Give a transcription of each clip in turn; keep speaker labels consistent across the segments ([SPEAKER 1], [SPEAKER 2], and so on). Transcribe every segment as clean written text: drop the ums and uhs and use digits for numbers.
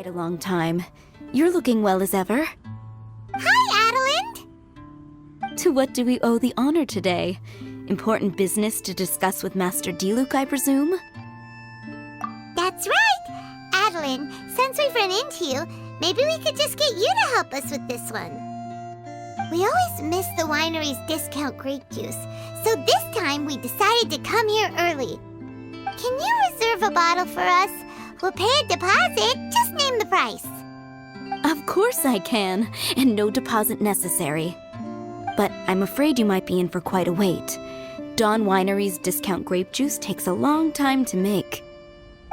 [SPEAKER 1] a long time. You're looking well as ever.
[SPEAKER 2] Hi, Adelind!
[SPEAKER 1] To what do we owe the honor today? Important business to discuss with Master Diluk, I presume?
[SPEAKER 2] That's right! Adelind, since we've run into you, maybe we could just get you to help us with this one. We always miss the winery's discount grape juice, so this time we decided to come here early. Can you reserve a bottle for us? We'll pay a deposit, just name the price.
[SPEAKER 1] Of course I can, and no deposit necessary. But I'm afraid you might be in for quite a wait. Dawn Winery's discount grape juice takes a long time to make.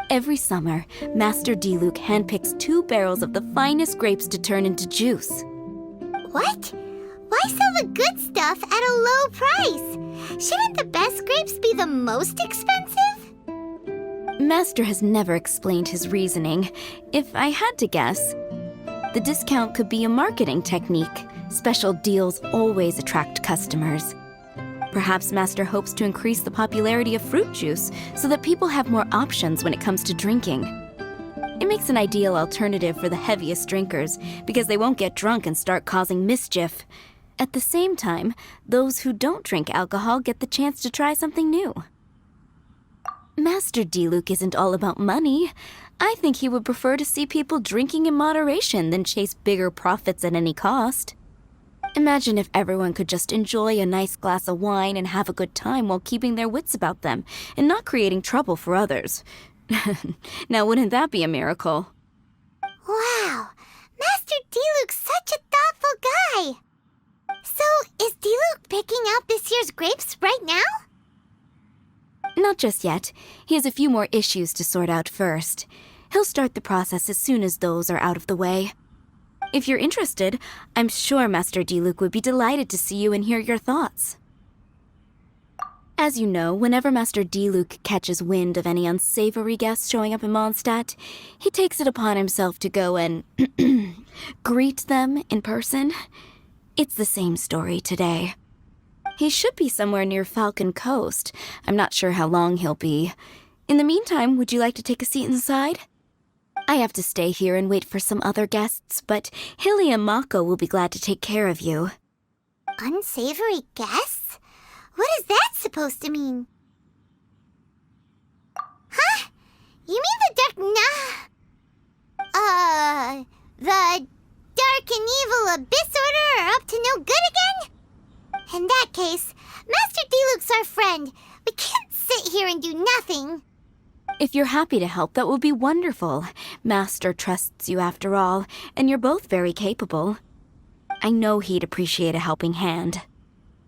[SPEAKER 1] Every summer, Master Diluk handpicks 2 barrels of the finest grapes to turn into juice.
[SPEAKER 2] What? Why sell the good stuff at a low price? Shouldn't the best grapes be the most expensive?
[SPEAKER 1] Master has never explained his reasoning. If I had to guess, the discount could be a marketing technique. Special deals always attract customers. Perhaps Master hopes to increase the popularity of fruit juice so that people have more options when it comes to drinking. It makes an ideal alternative for the heaviest drinkers because they won't get drunk and start causing mischief. At the same time, those who don't drink alcohol get the chance to try something new. Master Diluk isn't all about money. I think he would prefer to see people drinking in moderation than chase bigger profits at any cost. Imagine if everyone could just enjoy a nice glass of wine and have a good time while keeping their wits about them and not creating trouble for others. Now, wouldn't that be a miracle?
[SPEAKER 2] Wow, Master Diluk's such a thoughtful guy. So, is Diluk picking out this year's grapes right now?
[SPEAKER 1] Not just yet. He has a few more issues to sort out first. He'll start the process as soon as those are out of the way. If you're interested, I'm sure Master Diluk would be delighted to see you and hear your thoughts. As you know, whenever Master Diluk catches wind of any unsavory guests showing up in Mondstadt, he takes it upon himself to go and greet them in person. It's the same story today. He should be somewhere near Falcon Coast. I'm not sure how long he'll be. In the meantime, would you like to take a seat inside? I have to stay here and wait for some other guests, but Hilly and Mako will be glad to take care of you.
[SPEAKER 2] Unsavory guests? What is that supposed to mean? Huh? You mean the Dark and Evil Abyss Order are up to no good again? In that case, Master Diluk's our friend. We can't sit here and do nothing.
[SPEAKER 1] If you're happy to help, that would be wonderful. Master trusts you after all, and you're both very capable. I know he'd appreciate a helping hand.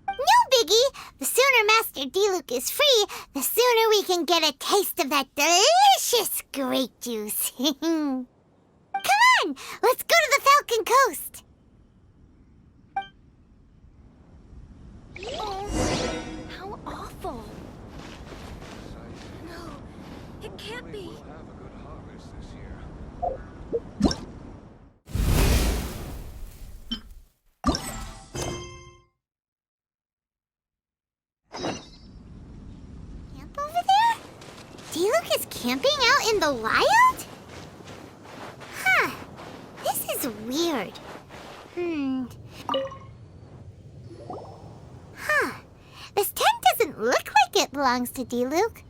[SPEAKER 2] No biggie! The sooner Master Diluk is free, the sooner we can get a taste of that delicious grape juice. Come on! Let's go to the Falcon Coast!
[SPEAKER 1] Oh, how awful. No, it can't be.
[SPEAKER 3] We'll have a good harvest this year.
[SPEAKER 2] Camp over there? Diluk is camping out in the wild? Huh. This is weird. Huh. This tent doesn't look like it belongs to Diluk.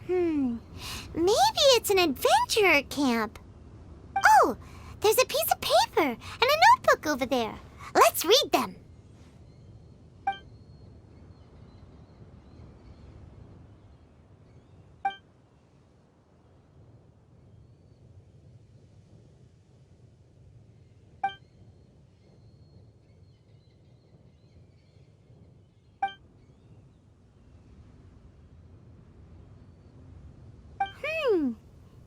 [SPEAKER 2] Maybe it's an adventurer camp. Oh, there's a piece of paper and a notebook over there. Let's read them.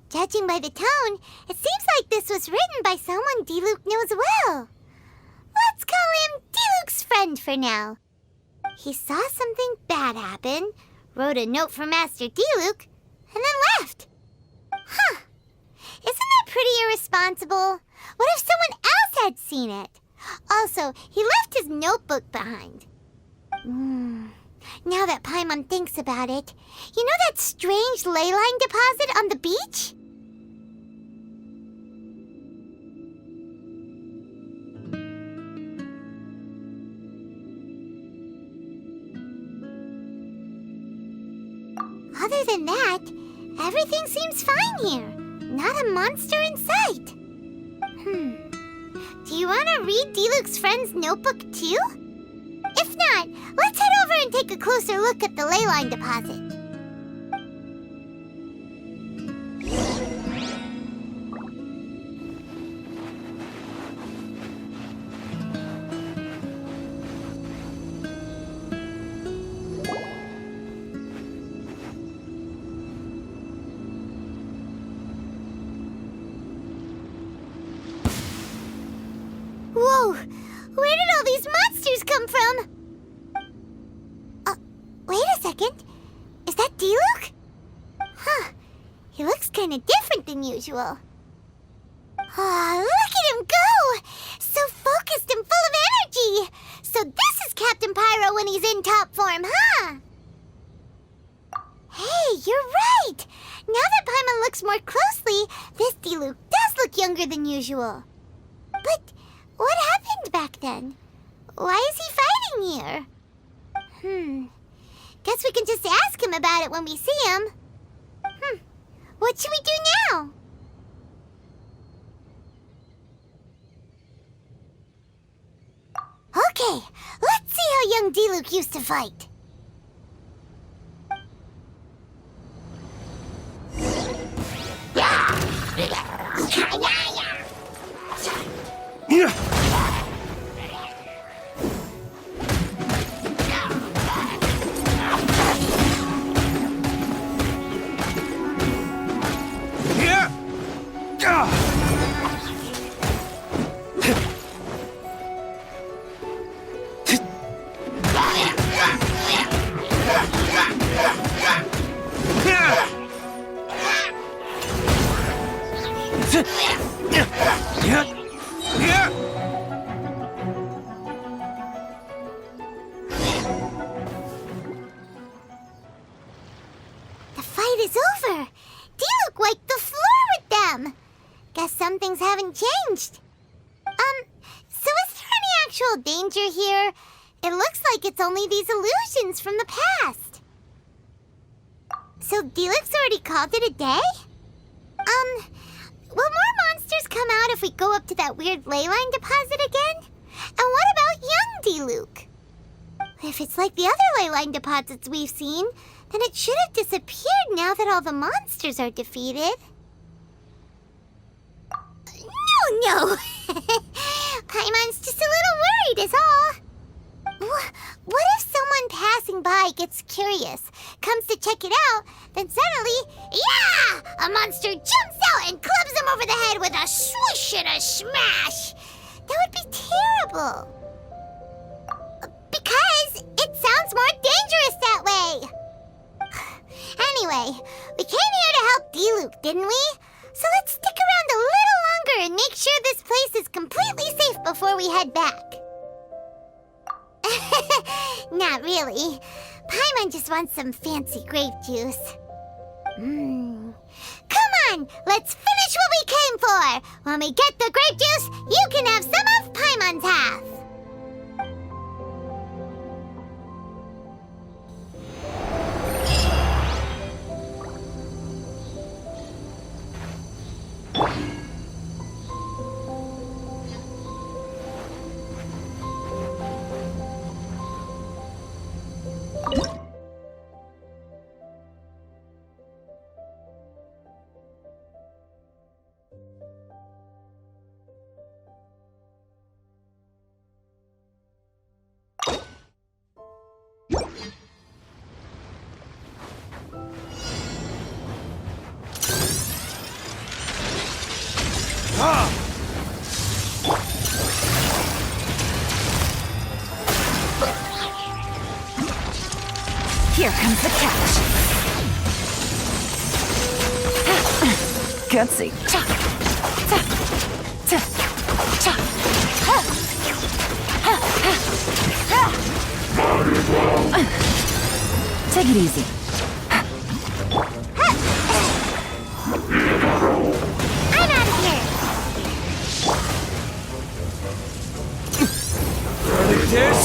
[SPEAKER 2] Judging by the tone, it seems like this was written by someone Diluk knows well. Let's call him Diluk's friend for now. He saw something bad happen, wrote a note for Master Diluk, and then left. Huh. Isn't that pretty irresponsible? What if someone else had seen it? Also, he left his notebook behind. Now that Pаймon thinks about it, you know that strange ley line deposit on the beach? Other than that, everything seems fine here. Not a monster in sight. Do you want to read Diluc's friend's notebook too? If not, let's head over and take a closer look at the ley line deposit. Whoa! Where did all these monsters come from? Wait a second. Is that Diluc? Huh. He looks kind of different than usual. Look at him go! So focused and full of energy! So this is Captain Pyro when he's in top form, huh? Hey, you're right! Now that Pаймon looks more closely, this Diluc does look younger than usual. But what happened back then? Why is he fighting here? Guess we can just ask him about it when we see him. What should we do now? Okay, let's see how young Diluc used to fight. The fight is over. Diluc wiped the floor with them. Guess some things haven't changed. So is there any actual danger here? It looks like it's only these illusions from the past. So Diluc's already called it a day? Will more monsters come out if we go up to that weird ley line deposit again? And what about young Diluc? If it's like the other ley line deposits we've seen, then it should have disappeared now that all the monsters are defeated. No! Paimon's just a little worried is all. What if someone passing by gets curious, comes to check it out, then suddenly, yeah! A monster jumps out and clubs him over the head with a swoosh and a smash! That would be terrible. Because it sounds more dangerous that way. Anyway, we came here to help Diluc, didn't we? So let's stick around a little longer and make sure this place is completely safe before we head back. Not really. Paimon just wants some fancy grape juice. Come on, let's finish what we came for. When we get the grape juice, you can have some of Paimon's half.
[SPEAKER 4] Here comes the catch. Gutsy. Take it easy.
[SPEAKER 2] I'm out of here.
[SPEAKER 3] Like this?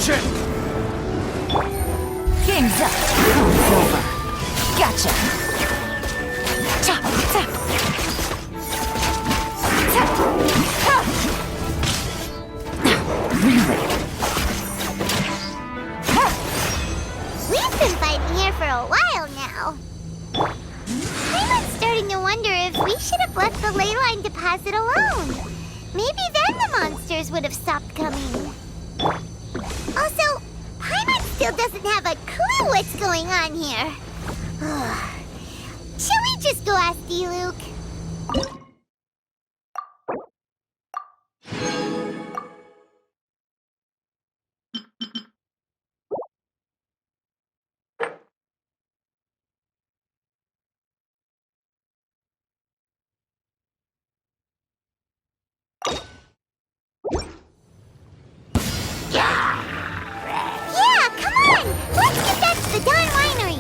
[SPEAKER 3] Shit!
[SPEAKER 4] Game's up. It's over. Gotcha. Chop, tap. Tap. Ha. Really? Ha.
[SPEAKER 2] We've been fighting here for a while now. I'm starting to wonder if we should have left the ley line deposit alone. Maybe then the monsters would have stopped coming. Also, Pаймon still doesn't have a clue what's going on here. Shall we just go ask Diluc? Yeah, come on! Let's get back to the Dawn Winery!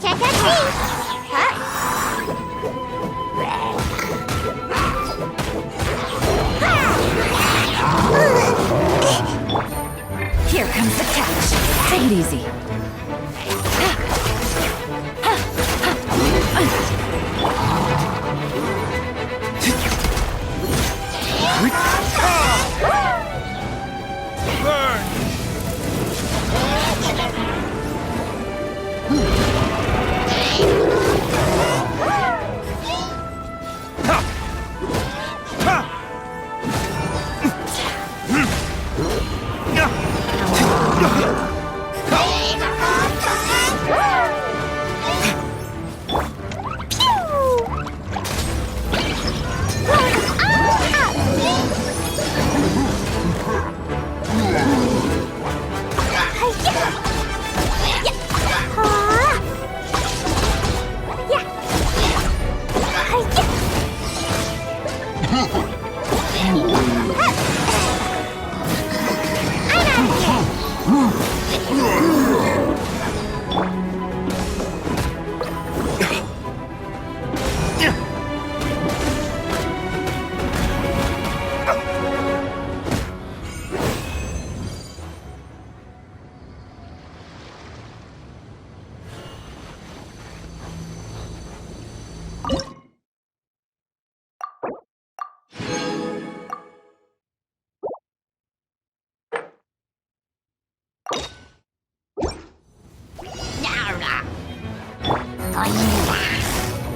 [SPEAKER 2] Check out these! Huh?
[SPEAKER 4] Here comes the catch. Take it easy.
[SPEAKER 3] Burn!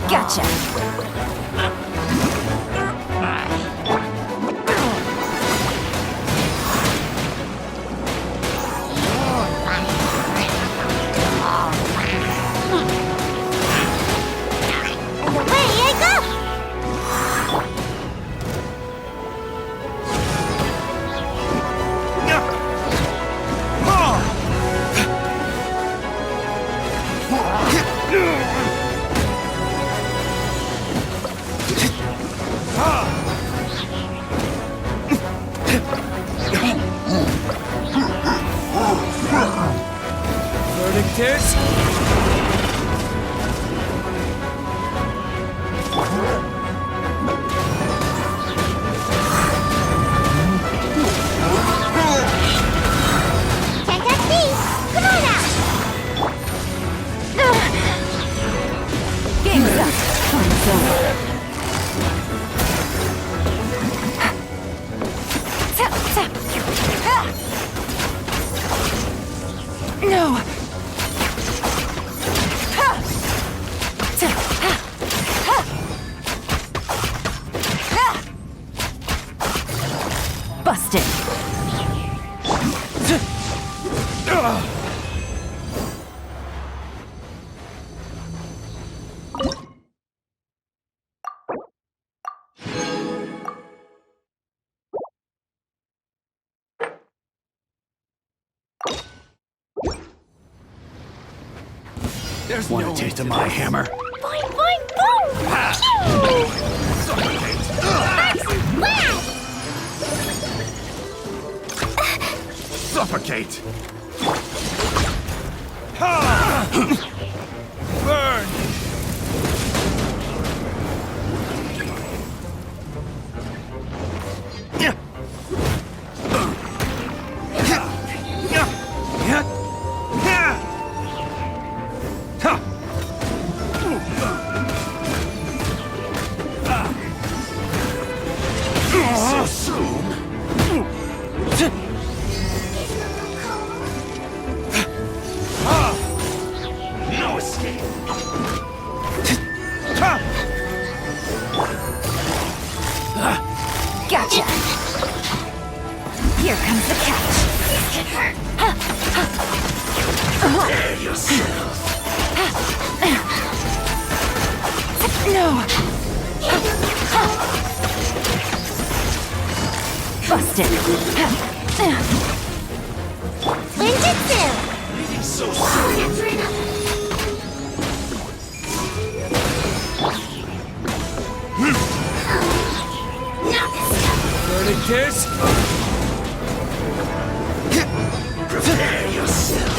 [SPEAKER 4] Gotcha.
[SPEAKER 3] Verdict is...
[SPEAKER 2] Check out these! Come on out!
[SPEAKER 4] Game's up. Time's over. Tap, tap. Ah. No. Ha. Tap, ha. Ha. Ha. Busted.
[SPEAKER 3] There's
[SPEAKER 5] Want
[SPEAKER 3] no
[SPEAKER 5] a taste of my hammer?
[SPEAKER 2] Boing, boing, boom! Pew!
[SPEAKER 3] Suffocate! Ha! Burn! So soon. No escape.
[SPEAKER 4] Gotcha. Here comes the catch.
[SPEAKER 3] Prepare yourself.
[SPEAKER 4] No. Busted.
[SPEAKER 2] Ninjutsu!
[SPEAKER 3] So soon. Burning kiss. Prepare yourself.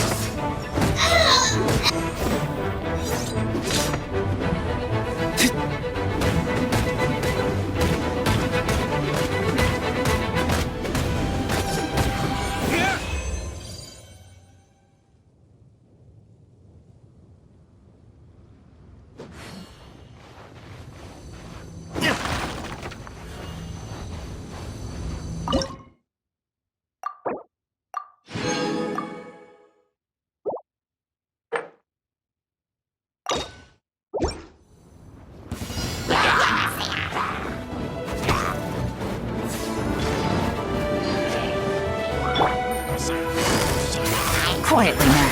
[SPEAKER 4] Quietly now.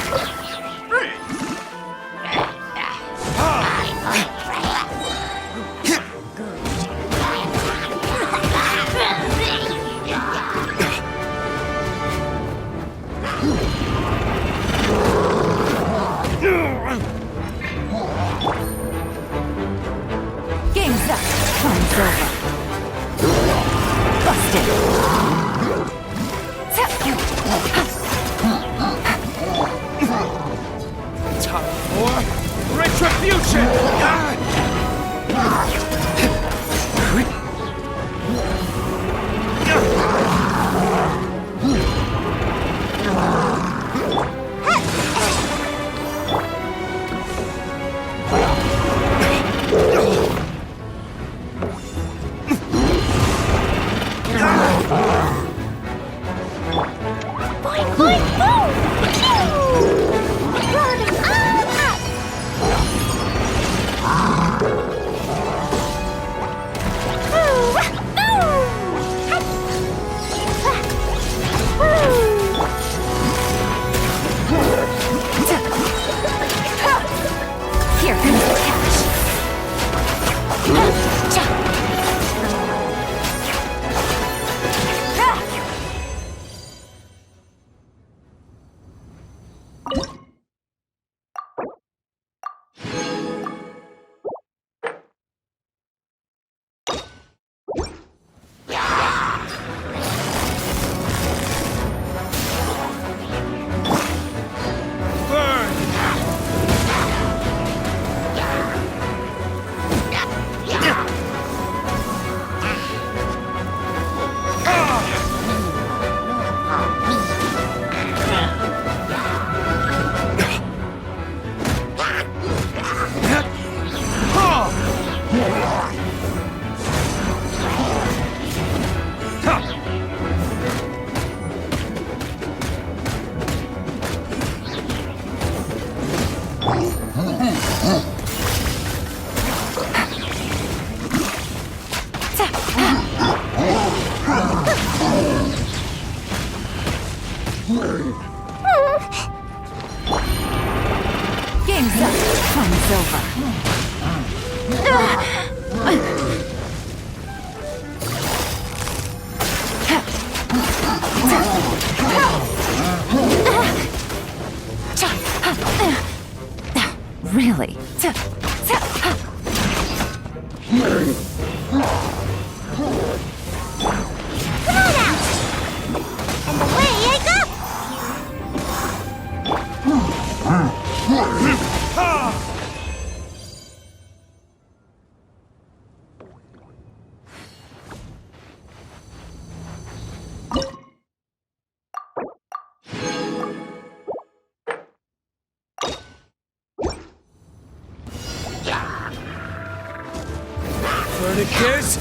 [SPEAKER 4] Game's up. Fun's over. Busted.
[SPEAKER 3] Time for retribution!
[SPEAKER 4] Here comes the catch. Game's up. Fun's over. Really?
[SPEAKER 2] Come on out! And away I go!
[SPEAKER 3] is...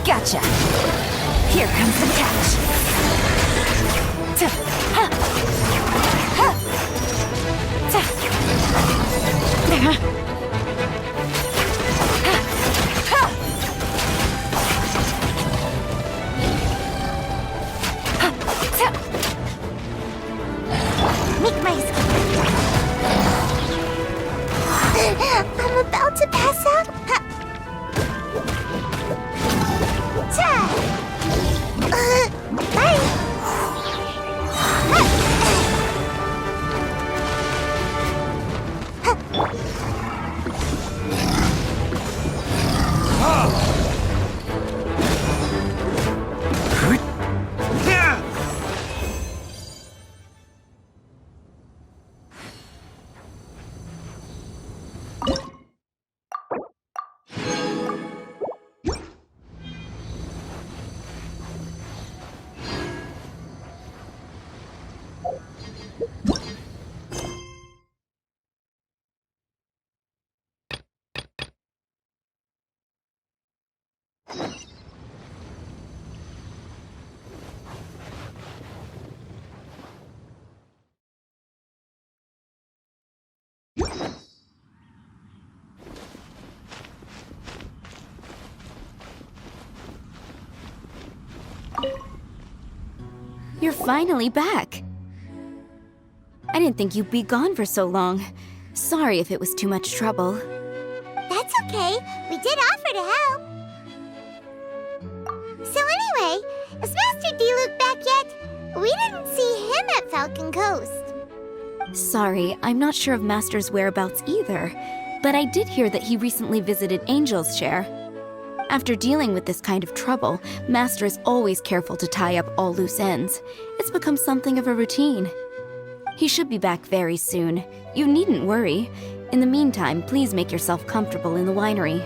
[SPEAKER 4] Gotcha. Here comes the catch.
[SPEAKER 2] Make my escape. I'm about to pass out. Bye.
[SPEAKER 1] You're finally back. I didn't think you'd be gone for so long. Sorry if it was too much trouble.
[SPEAKER 2] That's okay. We did offer to help. So anyway, is Master Diluk back yet? We didn't see him at Falcon Coast.
[SPEAKER 1] Sorry, I'm not sure of Master's whereabouts either, but I did hear that he recently visited Angel's Share. After dealing with this kind of trouble, Master is always careful to tie up all loose ends. It's become something of a routine. He should be back very soon. You needn't worry. In the meantime, please make yourself comfortable in the winery.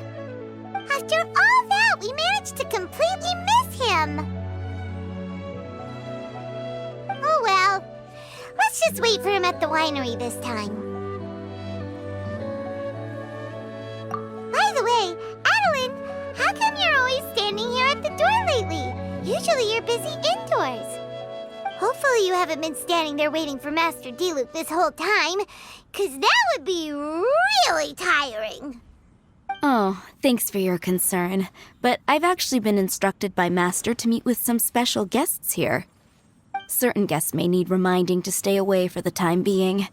[SPEAKER 2] After all that, we managed to completely miss him. Oh well. Let's just wait for him at the winery this time. By the way, Adeline, how come you're always standing here at the door lately? Usually you're busy indoors. Hopefully you haven't been standing there waiting for Master Diluk this whole time, 'cause that would be really tiring.
[SPEAKER 1] Oh, thanks for your concern. But I've actually been instructed by Master to meet with some special guests here. Certain guests may need reminding to stay away for the time being.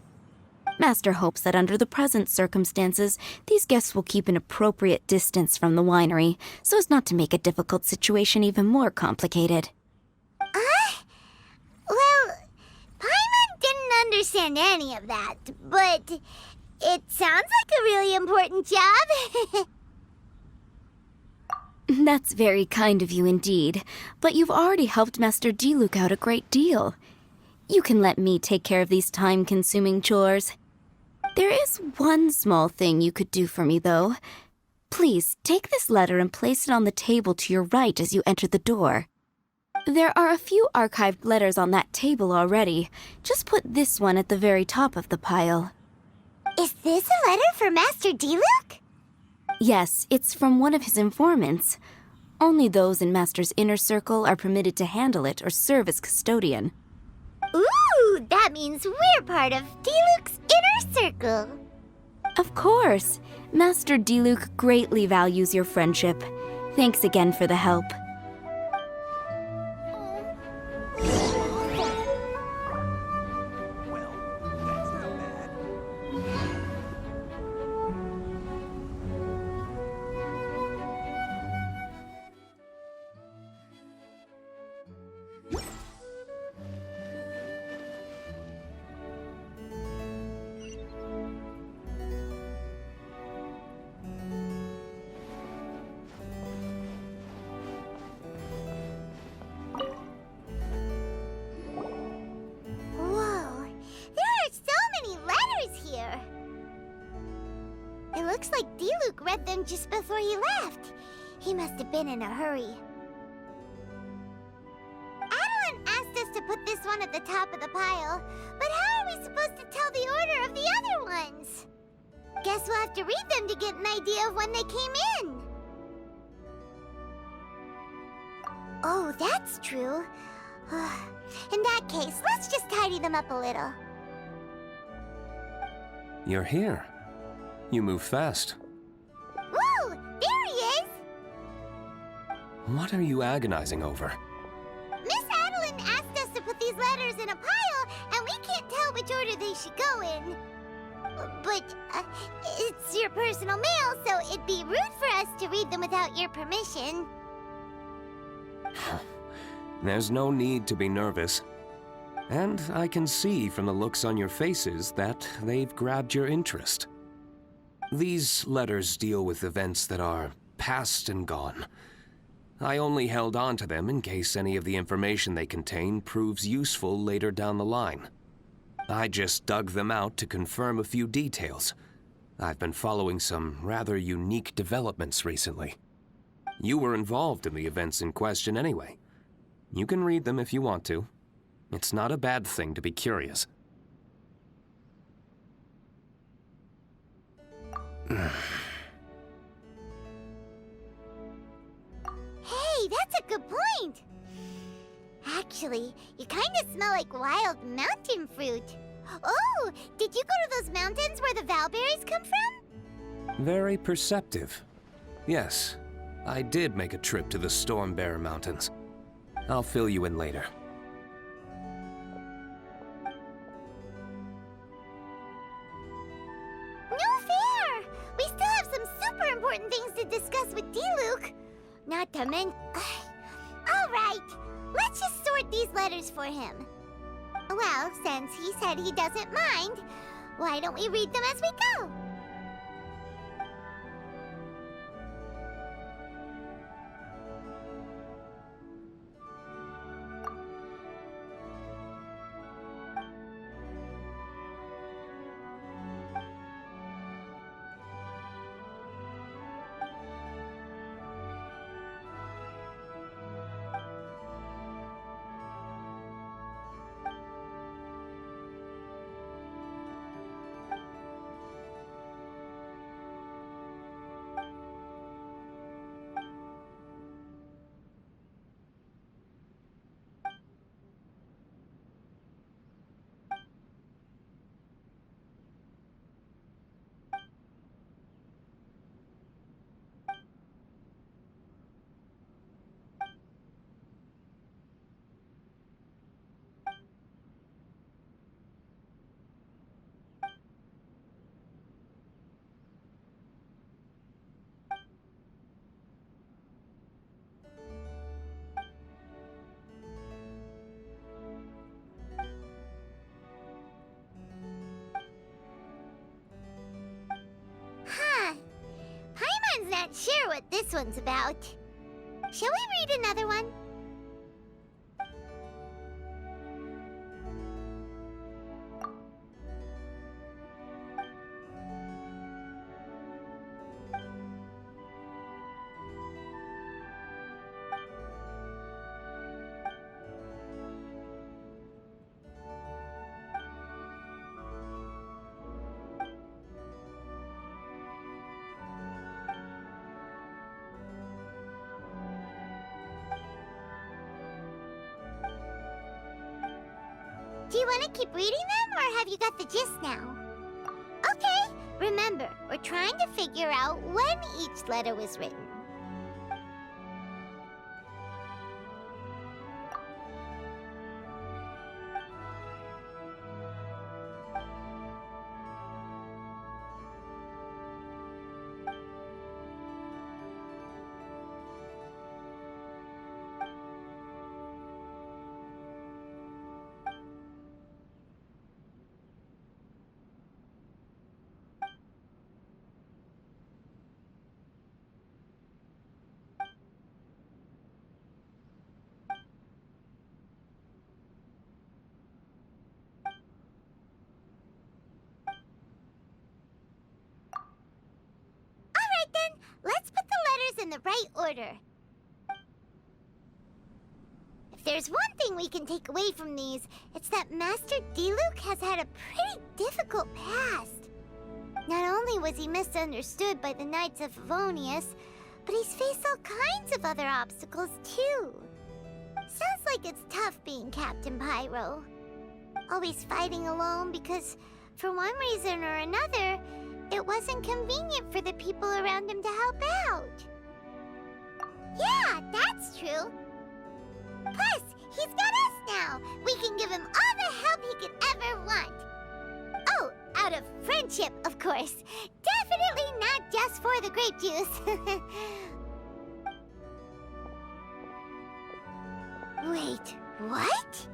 [SPEAKER 1] Master hopes that under the present circumstances, these guests will keep an appropriate distance from the winery, so as not to make a difficult situation even more complicated.
[SPEAKER 2] Well, Pаймon didn't understand any of that, but it sounds like a really important job.
[SPEAKER 1] That's very kind of you indeed, but you've already helped Master Diluk out a great deal. You can let me take care of these time-consuming chores. There is one small thing you could do for me, though. Please, take this letter and place it on the table to your right as you enter the door. There are a few archived letters on that table already. Just put this one at the very top of the pile.
[SPEAKER 2] Is this a letter for Master Diluk?
[SPEAKER 1] Yes, it's from one of his informants. Only those in Master's inner circle are permitted to handle it or serve as custodian.
[SPEAKER 2] Ooh, that means we're part of Diluk's inner circle.
[SPEAKER 1] Of course. Master Diluk greatly values your friendship. Thanks again for the help.
[SPEAKER 2] just before he left. He must have been in a hurry. Adeline asked us to put this one at the top of the pile, but how are we supposed to tell the order of the other ones? Guess we'll have to read them to get an idea of when they came in. Oh, that's true. In that case, let's just tidy them up a little.
[SPEAKER 5] You're here. You move fast.
[SPEAKER 2] Whoa! There he is!
[SPEAKER 5] What are you agonizing over?
[SPEAKER 2] Miss Adeline asked us to put these letters in a pile, and we can't tell which order they should go in. But it's your personal mail, so it'd be rude for us to read them without your permission.
[SPEAKER 5] There's no need to be nervous. And I can see from the looks on your faces that they've grabbed your interest. These letters deal with events that are past and gone. I only held on to them in case any of the information they contain proves useful later down the line. I just dug them out to confirm a few details. I've been following some rather unique developments recently. You were involved in the events in question anyway. You can read them if you want to. It's not a bad thing to be curious.
[SPEAKER 2] Hey, that's a good point. Actually, you kind of smell like wild mountain fruit. Oh, did you go to those mountains where the valberries come from?
[SPEAKER 5] Very perceptive. Yes, I did make a trip to the Storm Bear Mountains. I'll fill you in later.
[SPEAKER 2] No fair! We still have some super important things to discuss with Diluc. Not to mention... All right, let's just sort these letters for him. Well, since he said he doesn't mind, why don't we read them as we go? Paimon's not sure what this one's about. Shall we read another one? Do you want to keep reading them, or have you got the gist now? Okay, remember, we're trying to figure out when each letter was written. the right order. If there's one thing we can take away from these, it's that Master Diluc has had a pretty difficult past. Not only was he misunderstood by the Knights of Favonius, but he's faced all kinds of other obstacles too. Sounds like it's tough being Captain Pyro. Always fighting alone because, for one reason or another, it wasn't convenient for the people around him to help out. Yeah, that's true. Plus, he's got us now. We can give him all the help he could ever want. Oh, out of friendship, of course. Definitely not just for the grape juice. Wait, what?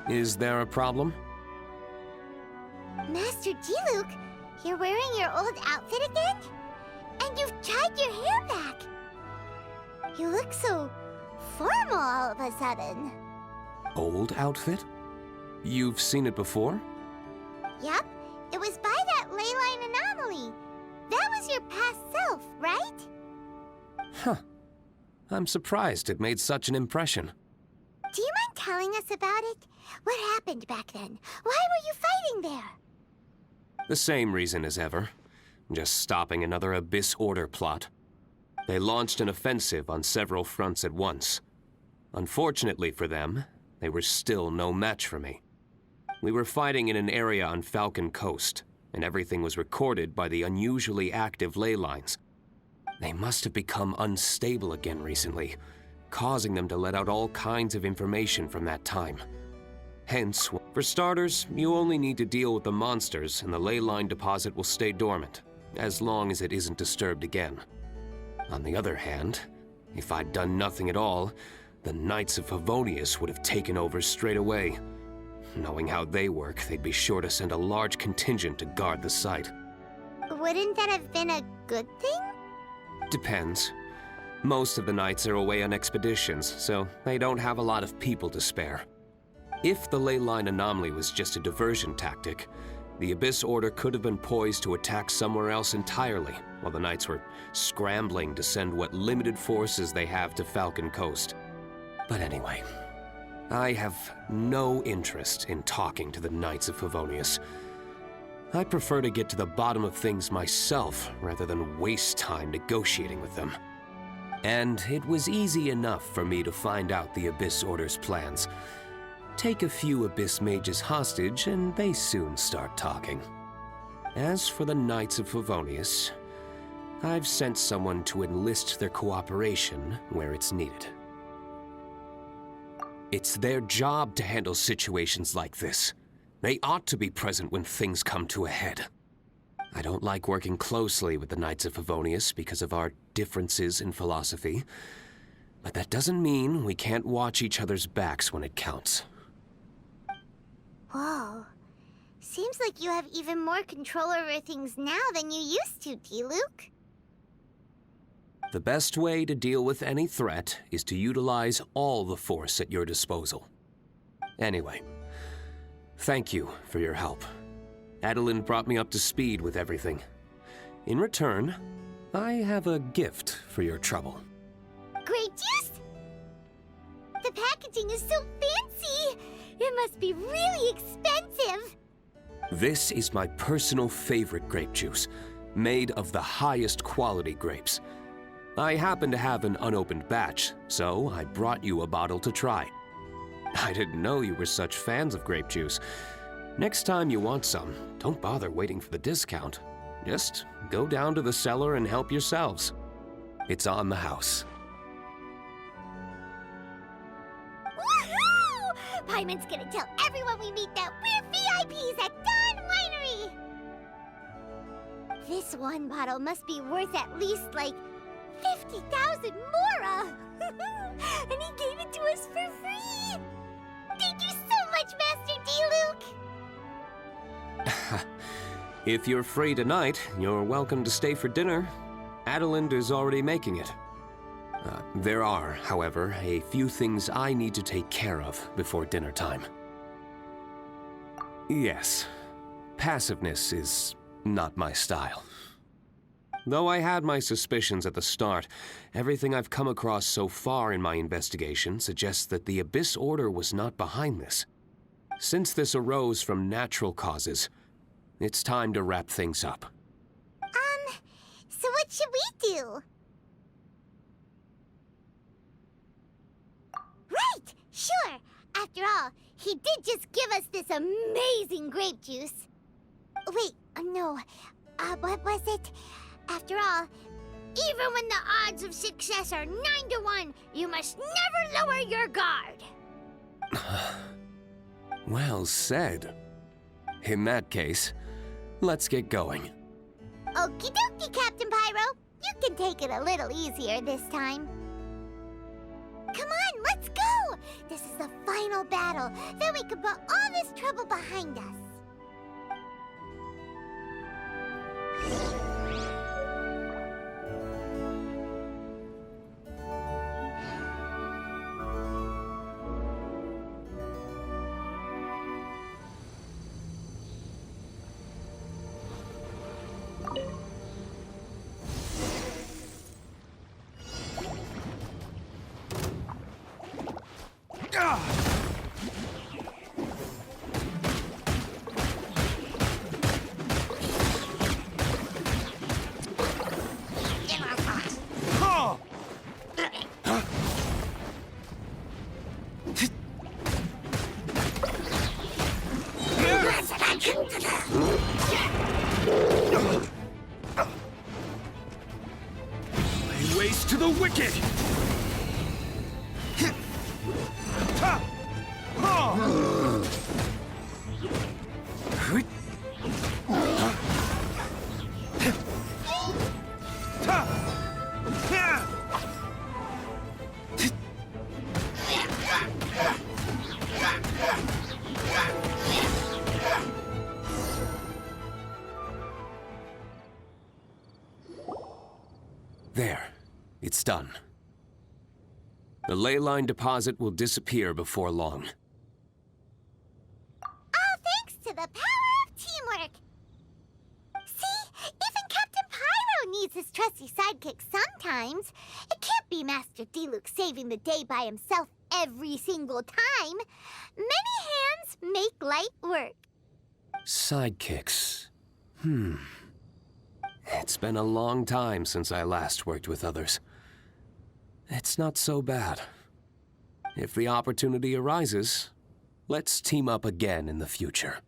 [SPEAKER 5] Is there a problem?
[SPEAKER 2] Master Diluc, you're wearing your old outfit again? And you've tied your hair back. You look so formal all of a sudden.
[SPEAKER 5] Old outfit? You've seen it before?
[SPEAKER 2] Yup, it was by that ley line anomaly. That was your past self, right?
[SPEAKER 5] Huh. I'm surprised it made such an impression.
[SPEAKER 2] Do you mind telling us about it? What happened back then? Why were you fighting there?
[SPEAKER 5] The same reason as ever. Just stopping another Abyss Order plot. They launched an offensive on several fronts at once. Unfortunately for them, they were still no match for me. We were fighting in an area on Falcon Coast, and everything was recorded by the unusually active ley lines. They must have become unstable again recently, causing them to let out all kinds of information from that time. Hence, for starters, you only need to deal with the monsters and the ley line deposit will stay dormant, as long as it isn't disturbed again. On the other hand, if I'd done nothing at all, the Knights of Favonius would have taken over straight away. Knowing how they work, they'd be sure to send a large contingent to guard the site.
[SPEAKER 2] Wouldn't that have been a good thing?
[SPEAKER 5] Depends. Most of the Knights are away on expeditions, so they don't have a lot of people to spare. If the ley line anomaly was just a diversion tactic, the Abyss Order could have been poised to attack somewhere else entirely, while the Knights were scrambling to send what limited forces they have to Falcon Coast. But anyway, I have no interest in talking to the Knights of Favonius. I prefer to get to the bottom of things myself, rather than waste time negotiating with them. And it was easy enough for me to find out the Abyss Order's plans. Take a few Abyss Mages hostage, and they soon start talking. As for the Knights of Favonius, I've sent someone to enlist their cooperation where it's needed. It's their job to handle situations like this. They ought to be present when things come to a head. I don't like working closely with the Knights of Favonius because of our differences in philosophy, but that doesn't mean we can't watch each other's backs when it counts.
[SPEAKER 2] Whoa. Seems like you have even more control over things now than you used to, Diluc.
[SPEAKER 5] The best way to deal with any threat is to utilize all the force at your disposal. Anyway, thank you for your help. Adeline brought me up to speed with everything. In return, I have a gift for your trouble.
[SPEAKER 2] Grape juice? The packaging is so fancy! It must be really expensive!
[SPEAKER 5] This is my personal favorite grape juice, made of the highest quality grapes. I happen to have an unopened batch, so I brought you a bottle to try. I didn't know you were such fans of grape juice. Next time you want some, don't bother waiting for the discount. Just go down to the cellar and help yourselves. It's on the house.
[SPEAKER 2] Woohoo! Paimon's gonna tell everyone we meet that we're VIPs at Dawn Winery! This one bottle must be worth at least, like, 50,000 mora! And he gave it to us for free! Thank you so much, Master Diluc!
[SPEAKER 5] If you're free tonight, you're welcome to stay for dinner. Adeline is already making it. There are, however, a few things I need to take care of before dinner time. Yes, passiveness is not my style. Though I had my suspicions at the start, everything I've come across so far in my investigation suggests that the Abyss Order was not behind this. Since this arose from natural causes, it's time to wrap things up.
[SPEAKER 2] So what should we do? Right! Sure! After all, he did just give us this amazing grape juice. Wait, no. What was it? After all, even when the odds of success are 9 to 1, you must never lower your guard.
[SPEAKER 5] Well said. In that case, let's get going.
[SPEAKER 2] Okie dokie, Captain Pyro. You can take it a little easier this time. Come on, let's go! This is the final battle. Then we can put all this trouble behind us.
[SPEAKER 3] Lay waste to the wicked! Ta! Ha! Ta! Ha!
[SPEAKER 5] There. It's done. The ley line deposit will disappear before long.
[SPEAKER 2] All thanks to the power of teamwork. See? Even Captain Pyro needs his trusty sidekick sometimes. It can't be Master Diluk saving the day by himself every single time. Many hands make light work.
[SPEAKER 5] Sidekicks. It's been a long time since I last worked with others. It's not so bad. If the opportunity arises, let's team up again in the future.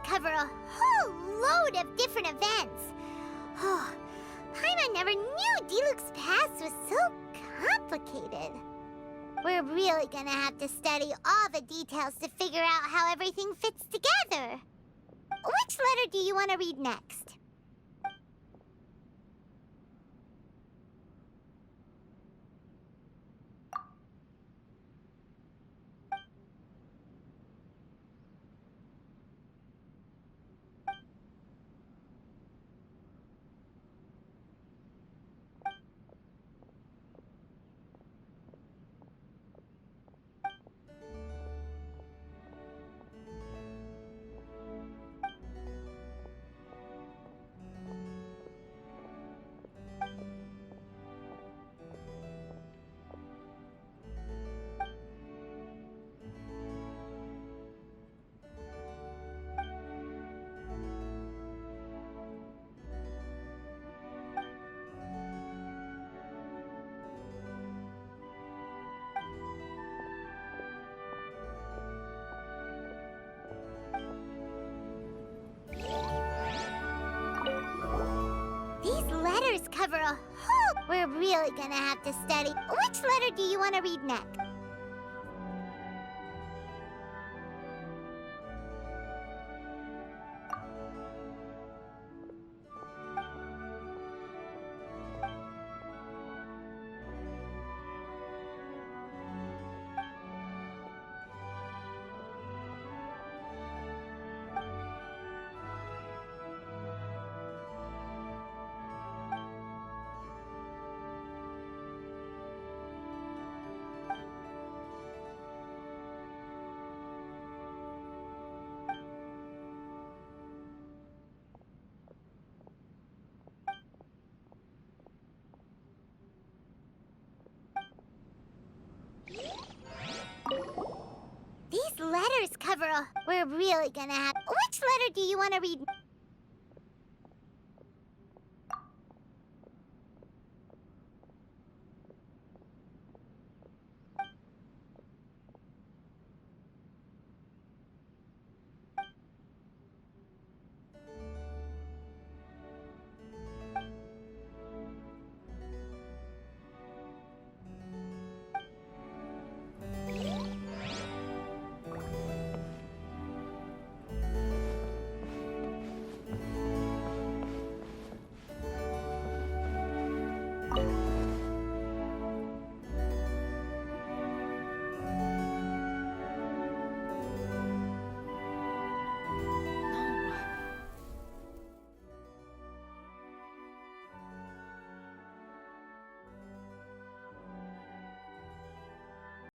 [SPEAKER 2] Cover a whole load of different events. Oh, Paimon never knew Diluk's past was so complicated. We're really gonna have to study all the details to figure out how everything fits together. Which letter do you want to read next? Cover a whole... We're really gonna have to study. Which letter do you want to read next? we're really gonna have... Which letter do you want to read